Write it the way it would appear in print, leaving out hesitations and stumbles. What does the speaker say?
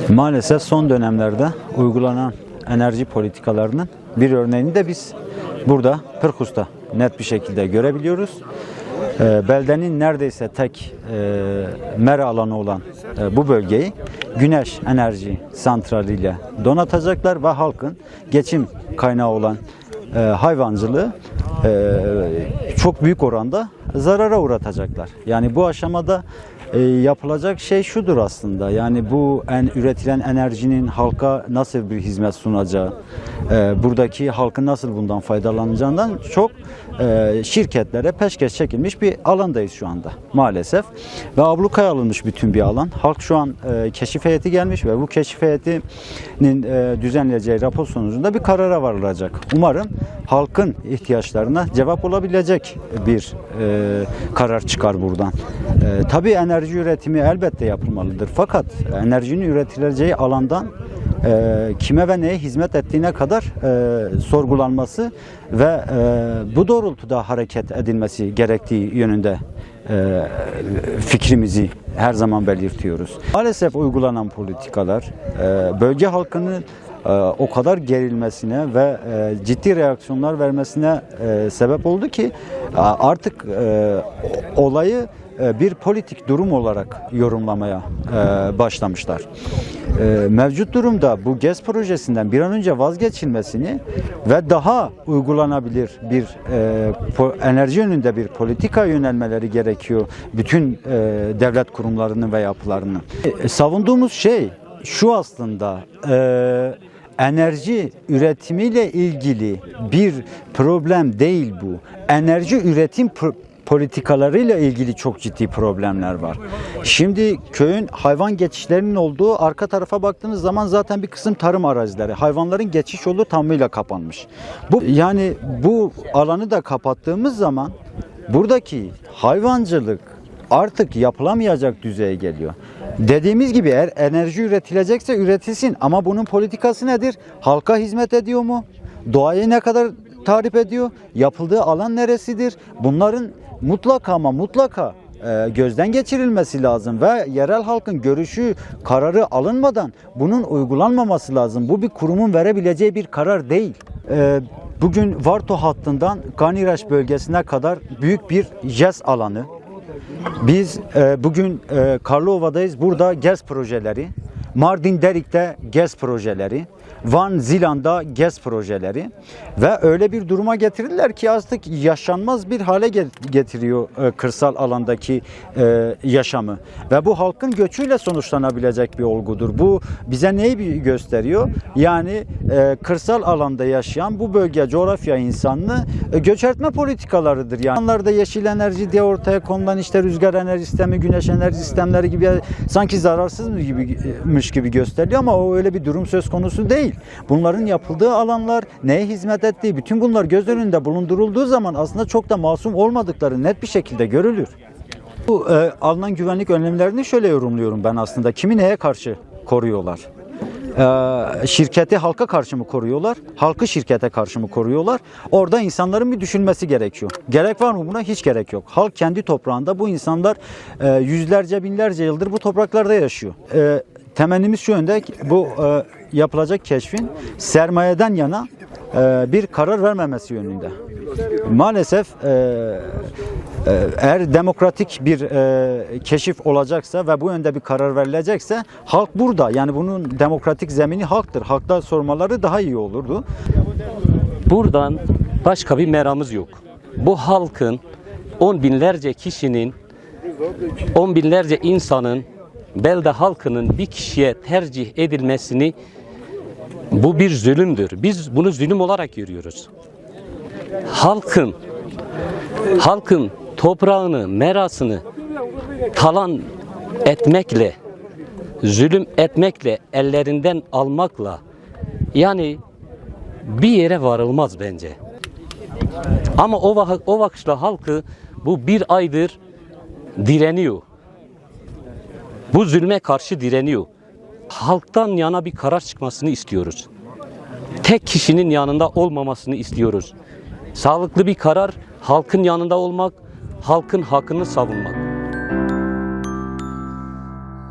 Maalesef son dönemlerde uygulanan enerji politikalarının bir örneğini de biz burada Pırkus'ta net bir şekilde görebiliyoruz. Beldenin neredeyse tek mera alanı olan bu bölgeyi güneş enerji santraliyle donatacaklar ve halkın geçim kaynağı olan hayvancılığı çok büyük oranda zarara uğratacaklar. Yani bu aşamada yapılacak şey şudur aslında. Yani bu üretilen enerjinin halka nasıl bir hizmet sunacağı, buradaki halkın nasıl bundan faydalanacağından çok şirketlere peşkeş çekilmiş bir alandayız şu anda maalesef. Ve ablukaya alınmış bütün bir alan. Halk şu an keşif heyeti gelmiş ve bu keşif heyetinin düzenleyeceği rapor sonucunda bir karara varılacak. Umarım halkın ihtiyaçlarına cevap olabilecek bir karar çıkar buradan. Tabii enerji üretimi elbette yapılmalıdır. Fakat enerjinin üretileceği alandan kime ve neye hizmet ettiğine kadar sorgulanması ve bu doğrultuda hareket edilmesi gerektiği yönünde fikrimizi her zaman belirtiyoruz. Maalesef uygulanan politikalar bölge halkının o kadar gerilmesine ve ciddi reaksiyonlar vermesine sebep oldu ki artık olayı bir politik durum olarak yorumlamaya başlamışlar. Mevcut durumda bu GES projesinden bir an önce vazgeçilmesini ve daha uygulanabilir bir enerji yönünde bir politika yönelmeleri gerekiyor bütün devlet kurumlarının ve yapılarının. Savunduğumuz şey şu aslında, enerji üretimiyle ilgili bir problem değil bu. Enerji üretim politikalarıyla ilgili çok ciddi problemler var. Şimdi köyün hayvan geçişlerinin olduğu arka tarafa baktığınız zaman zaten bir kısım tarım arazileri. Hayvanların geçiş yolu tamamıyla kapanmış. Bu alanı da kapattığımız zaman buradaki hayvancılık artık yapılamayacak düzeye geliyor. Dediğimiz gibi eğer enerji üretilecekse üretilsin ama bunun politikası nedir? Halka hizmet ediyor mu? Doğayı ne kadar tahrip ediyor? Yapıldığı alan neresidir? Bunların mutlaka gözden geçirilmesi lazım ve yerel halkın görüşü, kararı alınmadan bunun uygulanmaması lazım. Bu bir kurumun verebileceği bir karar değil. Bugün Varto hattından Ganiraş bölgesine kadar büyük bir GES alanı. Biz bugün Karlıova'dayız. Burada GES projeleri, Mardin Derik'te GES projeleri, Van Zilan'da GES projeleri ve öyle bir duruma getirdiler ki artık yaşanmaz bir hale getiriyor kırsal alandaki yaşamı. Ve bu halkın göçüyle sonuçlanabilecek bir olgudur. Bu bize neyi gösteriyor? Yani kırsal alanda yaşayan bu bölge coğrafya insanını göçertme politikalarıdır. Yani onlarda yeşil enerji diye ortaya konulan işte rüzgar enerji sistemi, güneş enerji sistemleri gibi sanki zararsızmış gibi gösteriliyor ama o öyle bir durum söz konusu değil. Bunların yapıldığı alanlar, neye hizmet ettiği, bütün bunlar göz önünde bulundurulduğu zaman aslında çok da masum olmadıkları net bir şekilde görülür. Bu alınan güvenlik önlemlerini şöyle yorumluyorum ben aslında. Kimi neye karşı koruyorlar? Şirketi halka karşı mı koruyorlar? Halkı şirkete karşı mı koruyorlar? Orada insanların bir düşünmesi gerekiyor. Gerek var mı buna? Hiç gerek yok. Halk kendi toprağında, bu insanlar yüzlerce, binlerce yıldır bu topraklarda yaşıyor. Temennimiz şu yönde, bu yapılacak keşfin sermayeden yana bir karar vermemesi yönünde. Maalesef eğer demokratik bir keşif olacaksa ve bu yönde bir karar verilecekse halk burada. Yani bunun demokratik zemini halktır. Halkta sormaları daha iyi olurdu. Buradan başka bir meramız yok. Bu halkın, on binlerce kişinin, on binlerce insanın, belde halkının bir kişiye tercih edilmesini, bu bir zulümdür. Biz bunu zulüm olarak görüyoruz. Halkın toprağını, merasını talan etmekle, zulüm etmekle, ellerinden almakla yani bir yere varılmaz bence. Ama o vakıfla halkı bu bir aydır direniyor. Bu zulme karşı direniyor. Halktan yana bir karar çıkmasını istiyoruz. Tek kişinin yanında olmamasını istiyoruz. Sağlıklı bir karar, halkın yanında olmak, halkın hakkını savunmak.